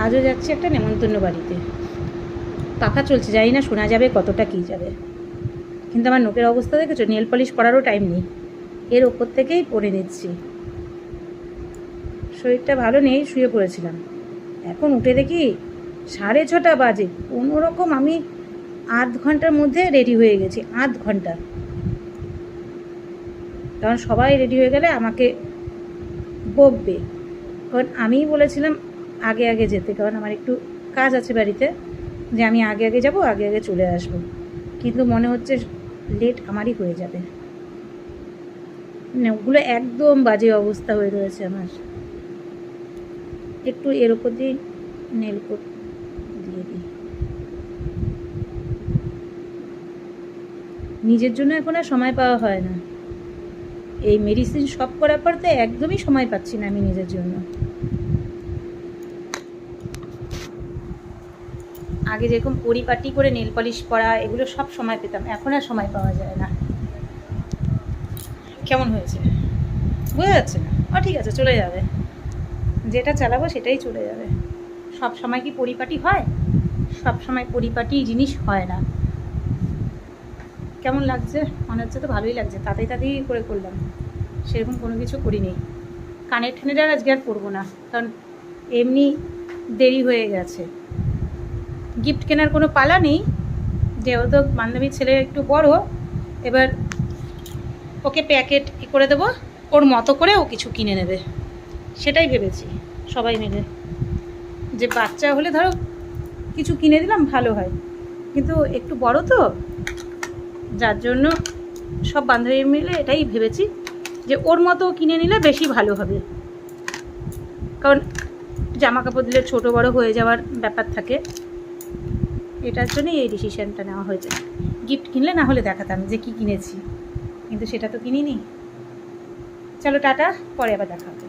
আজও যাচ্ছি একটা নেমন্তন্ন বাড়িতে, পাখা চলছে, জানি না শোনা যাবে কতটা কী যাবে। কিন্তু আমার নোকের অবস্থা দেখেছো, নেল পলিশ করারও টাইম নেই, এর ওপর থেকেই পরে নিচ্ছি। শরীরটা ভালো নেই, শুয়ে পড়েছিলাম, এখন উঠে দেখি 6:30 বাজে। কোনোরকম আমি আধ ঘন্টার মধ্যে রেডি হয়ে গেছি, আধ ঘন্টা। কারণ সবাই রেডি হয়ে গেলে আমাকে বকবে, কারণ আমিই বলেছিলাম আগে আগে যেতে, কারণ আমার একটু কাজ আছে বাড়িতে, যে আমি আগে আগে যাব, আগে আগে চলে আসব। কিন্তু মনে হচ্ছে লেট আমারই হয়ে যাবে, মানে ওগুলো একদম বাজে অবস্থা হয়ে রয়েছে আমার। একটু এর ওপর দিয়ে নেল কোট দিয়ে দিই। নিজের জন্য এখন আর সময় পাওয়া হয় না, এই মেডিসিন সব করার পর তো একদমই সময় পাচ্ছি না আমি নিজের জন্য। আগে যেরকম পরিপাটি করে নেল পলিশ করা, এগুলো সব সময় পেতাম, এখন আর সময় পাওয়া যায় না। কেমন হয়েছে বোঝা যাচ্ছে না? ঠিক আছে, চলে যাবে, যেটা চালাবো সেটাই চলে যাবে। সব সময় কি পরিপাটি হয়? সব সময় পরিপাটি জিনিস হয় না। কেমন লাগছে? মনে হচ্ছে তো ভালোই লাগছে, তাড়াতাড়ি করে করলাম, সেরকম কোনো কিছু করিনি। কানের ঠানেটা আজকে আর পরবো না, কারণ এমনি দেরি হয়ে গেছে। গিফট কেনার কোনো পালা নেই, যেহেতু বান্ধবীর ছেলে একটু বড়, এবার ওকে প্যাকেট করে দেবো, ওর মতো করে ও কিছু কিনে নেবে, সেটাই ভেবেছি সবাই মিলে। যে বাচ্চা হলে ধরো কিছু কিনে দিলাম ভালো হয়, কিন্তু একটু বড় তো, যার জন্য সব বান্ধবী মিলে এটাই ভেবেছি যে ওর মতো কিনে নিলে বেশি ভালো হবে। কারণ জামা কাপড় দিলে ছোটো বড়ো হয়ে যাওয়ার ব্যাপার থাকে, এটার জন্যই এই ডিসিশানটা নেওয়া হয়েছে। গিফট কিনলে না হলে দেখাতাম যে কি কিনেছি, কিন্তু সেটা তো কিনিনি। চলো টাটা, পরে আবার দেখা হবে।